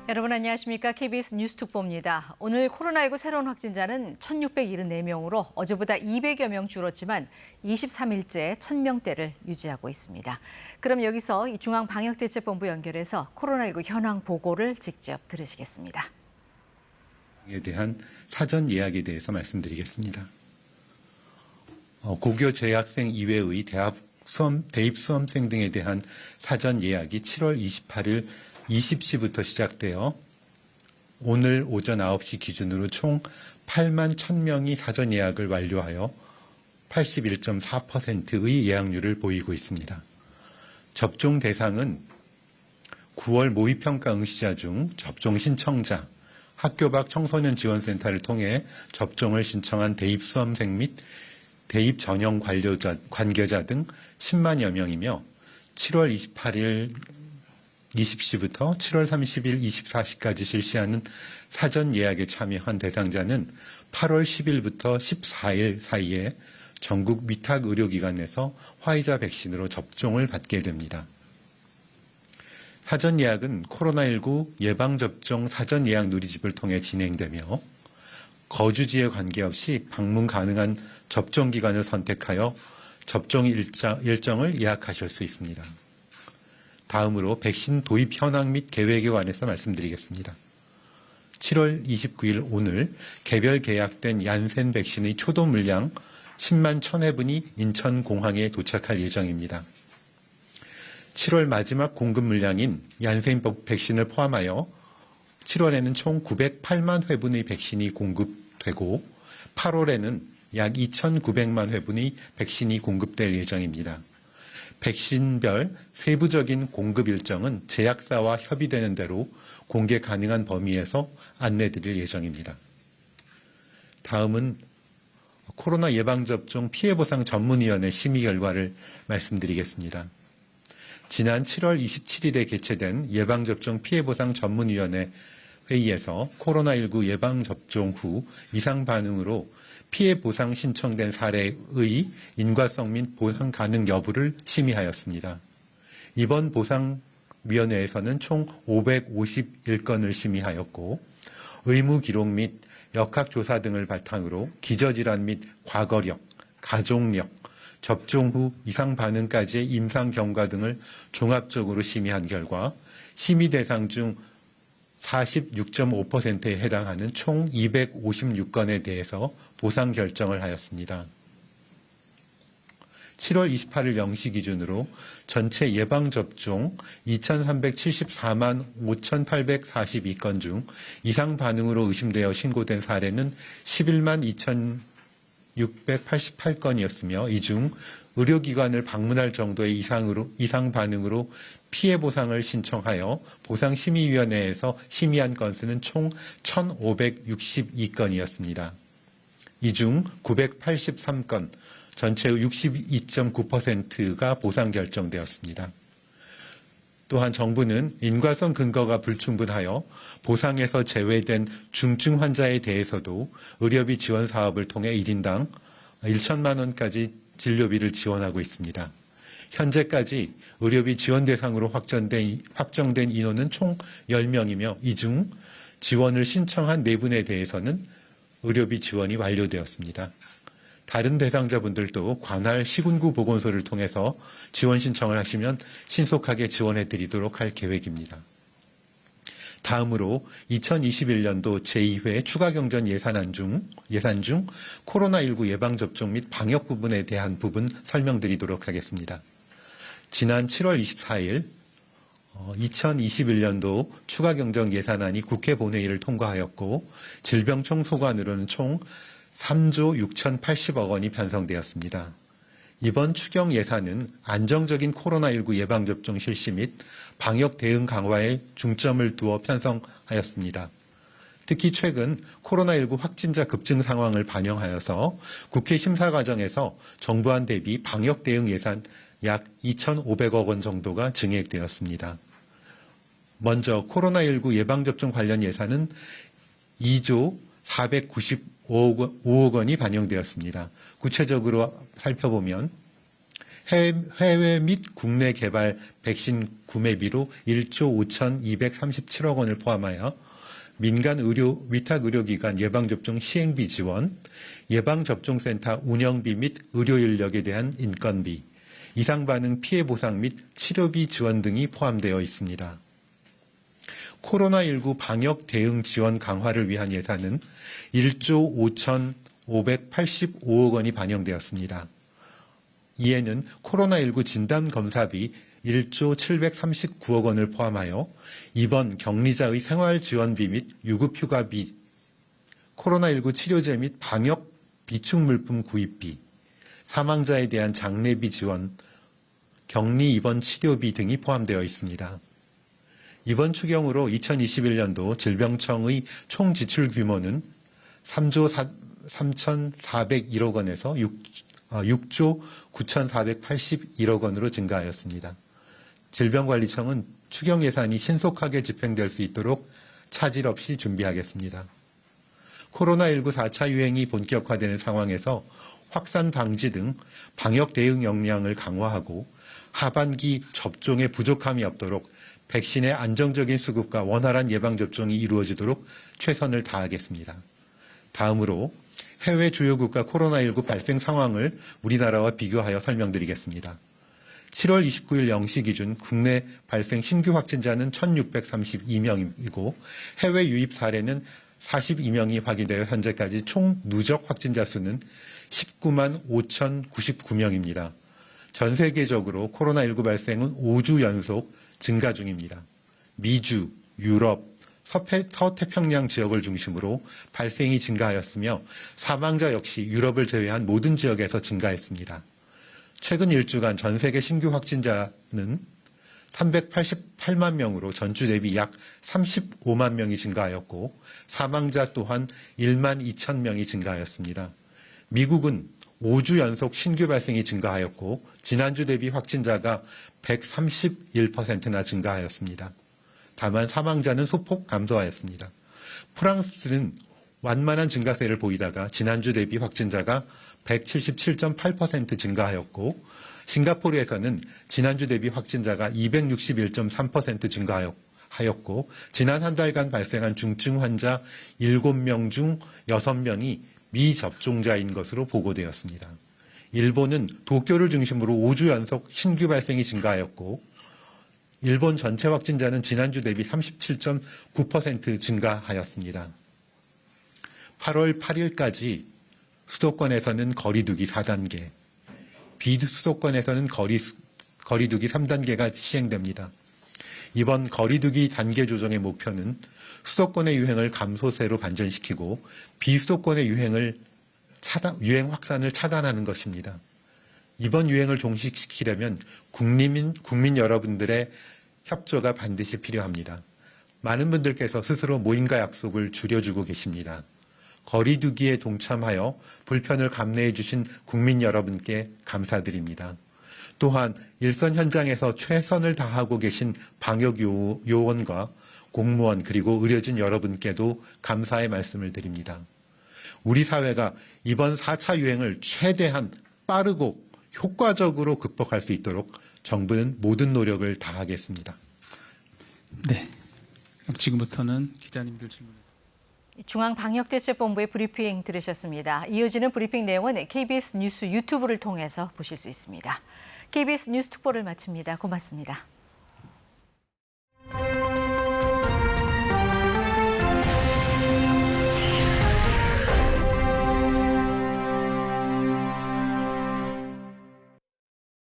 여러분 안녕하십니까? KBS 뉴스특보입니다. 오늘 코로나19 새로운 확진자는 1,674명으로 어제보다 200여 명 줄었지만 23일째 1,000명대를 유지하고 있습니다. 그럼 여기서 이 중앙방역대책본부 연결해서 코로나19 현황 보고를 직접 들으시겠습니다. 에 대한 사전 예약에 대해서 말씀드리겠습니다. 고교 재학생 이외의 대입 수험생 등에 대한 사전 예약이 7월 28일 20시부터 시작되어 오늘 오전 9시 기준으로 총 8만 1,000명이 사전 예약을 완료하여 81.4%의 예약률을 보이고 있습니다. 접종 대상은 9월 모의평가 응시자 중 접종 신청자, 학교 밖 청소년 지원센터를 통해 접종을 신청한 대입 수험생 및 대입 전형 관계자 등 10만여 명이며 7월 28일 20시부터 7월 30일 24시까지 실시하는 사전 예약에 참여한 대상자는 8월 10일부터 14일 사이에 전국 위탁 의료기관에서 화이자 백신으로 접종을 받게 됩니다. 사전 예약은 코로나19 예방접종 사전 예약 누리집을 통해 진행되며 거주지에 관계없이 방문 가능한 접종기관을 선택하여 접종 일정을 예약하실 수 있습니다. 다음으로 백신 도입 현황 및 계획에 관해서 말씀드리겠습니다. 7월 29일 오늘 개별 계약된 얀센 백신의 초도 물량 10만 1,000회분이 인천공항에 도착할 예정입니다. 7월 마지막 공급 물량인 얀센 백신을 포함하여 7월에는 총 908만 회분의 백신이 공급되고 8월에는 약 2,900만 회분의 백신이 공급될 예정입니다. 백신별 세부적인 공급 일정은 제약사와 협의되는 대로 공개 가능한 범위에서 안내드릴 예정입니다. 다음은 코로나 예방접종 피해보상 전문위원회 심의 결과를 말씀드리겠습니다. 지난 7월 27일에 개최된 예방접종 피해보상 전문위원회 회의에서 코로나19 예방접종 후 이상 반응으로 피해 보상 신청된 사례의 인과성 및 보상 가능 여부를 심의하였습니다. 이번 보상위원회에서는 총 551건을 심의하였고 의무 기록 및 역학조사 등을 바탕으로 기저질환 및 과거력, 가족력, 접종 후 이상 반응까지의 임상 경과 등을 종합적으로 심의한 결과 심의 대상 중 46.5%에 해당하는 총 256건에 대해서 보상 결정을 하였습니다. 7월 28일 0시 기준으로 전체 예방접종 2,374만 5,842건 중 이상 반응으로 의심되어 신고된 사례는 11만 2,688건이었으며 이 중 의료기관을 방문할 정도의 이상 반응으로 피해 보상을 신청하여 보상심의위원회에서 심의한 건수는 총 1,562건이었습니다. 이 중 983건, 전체의 62.9%가 보상 결정되었습니다. 또한 정부는 인과성 근거가 불충분하여 보상에서 제외된 중증 환자에 대해서도 의료비 지원 사업을 통해 1인당 1천만 원까지 진료비를 지원하고 있습니다. 현재까지 의료비 지원 대상으로 확정된 인원은 총 10명이며 이 중 지원을 신청한 4분에 대해서는 의료비 지원이 완료되었습니다. 다른 대상자분들도 관할 시군구 보건소를 통해서 지원 신청을 하시면 신속하게 지원해 드리도록 할 계획입니다. 다음으로 2021년도 제2회 추가경정 예산 중 코로나19 예방접종 및 방역 부분에 대한 부분 설명드리도록 하겠습니다. 지난 7월 24일 2021년도 추가경정 예산안이 국회 본회의를 통과하였고 질병청소관으로는 총 3조 6,080억 원이 편성되었습니다. 이번 추경 예산은 안정적인 코로나19 예방접종 실시 및 방역 대응 강화에 중점을 두어 편성하였습니다. 특히 최근 코로나19 확진자 급증 상황을 반영하여서 국회 심사 과정에서 정부안 대비 방역 대응 예산 약 2,500억 원 정도가 증액되었습니다. 먼저 코로나19 예방접종 관련 예산은 2조 495억 원이 반영되었습니다. 구체적으로 살펴보면 해외 및 국내 개발 백신 구매비로 1조 5,237억 원을 포함하여 민간 의료, 위탁 의료기관 예방접종 시행비 지원, 예방접종센터 운영비 및 의료 인력에 대한 인건비, 이상반응 피해 보상 및 치료비 지원 등이 포함되어 있습니다. 코로나19 방역 대응 지원 강화를 위한 예산은 1조 5,585억 원이 반영되었습니다. 이에는 코로나19 진단검사비 1조 739억 원을 포함하여 입원 격리자의 생활지원비 및 유급휴가비, 코로나19 치료제 및 방역 비축물품 구입비, 사망자에 대한 장례비 지원, 격리 입원 치료비 등이 포함되어 있습니다. 이번 추경으로 2021년도 질병청의 총 지출 규모는 3조 3,401억 원에서 6조 9,481억 원으로 증가하였습니다. 질병관리청은 추경 예산이 신속하게 집행될 수 있도록 차질 없이 준비하겠습니다. 코로나19 4차 유행이 본격화되는 상황에서 확산 방지 등 방역 대응 역량을 강화하고 하반기 접종에 부족함이 없도록 백신의 안정적인 수급과 원활한 예방접종이 이루어지도록 최선을 다하겠습니다. 다음으로 해외 주요 국가 코로나19 발생 상황을 우리나라와 비교하여 설명드리겠습니다. 7월 29일 0시 기준 국내 발생 신규 확진자는 1,632명이고 해외 유입 사례는 42명이 확인되어 현재까지 총 누적 확진자 수는 19만 5,099명입니다. 전 세계적으로 코로나19 발생은 5주 연속 증가 중입니다. 미주, 유럽, 서태평양 지역을 중심으로 발생이 증가하였으며 사망자 역시 유럽을 제외한 모든 지역에서 증가했습니다. 최근 일주간 전 세계 신규 확진자는 388만 명으로 전주 대비 약 35만 명이 증가하였고 사망자 또한 1만 2천 명이 증가하였습니다. 미국은 5주 연속 신규 발생이 증가하였고 지난주 대비 확진자가 131%나 증가하였습니다. 다만 사망자는 소폭 감소하였습니다. 프랑스는 완만한 증가세를 보이다가 지난주 대비 확진자가 177.8% 증가하였고 싱가포르에서는 지난주 대비 확진자가 261.3% 증가하였고 지난 한 달간 발생한 중증 환자 7명 중 6명이 미접종자인 것으로 보고되었습니다. 일본은 도쿄를 중심으로 5주 연속 신규 발생이 증가하였고 일본 전체 확진자는 지난주 대비 37.9% 증가하였습니다. 8월 8일까지 수도권에서는 거리두기 4단계, 비수도권에서는 거리두기 3단계가 시행됩니다. 이번 거리두기 단계 조정의 목표는 수도권의 유행을 감소세로 반전시키고 비수도권의 유행 확산을 차단하는 것입니다. 이번 유행을 종식시키려면 국민 여러분들의 협조가 반드시 필요합니다. 많은 분들께서 스스로 모임과 약속을 줄여주고 계십니다. 거리두기에 동참하여 불편을 감내해 주신 국민 여러분께 감사드립니다. 또한 일선 현장에서 최선을 다하고 계신 방역 요원과 공무원 그리고 의료진 여러분께도 감사의 말씀을 드립니다. 우리 사회가 이번 4차 유행을 최대한 빠르고 효과적으로 극복할 수 있도록 정부는 모든 노력을 다하겠습니다. 네. 그럼 지금부터는 기자님들 질문. 중앙방역대책본부의 브리핑 들으셨습니다. 이어지는 브리핑 내용은 KBS 뉴스 유튜브를 통해서 보실 수 있습니다. KBS 뉴스 특보를 마칩니다. 고맙습니다.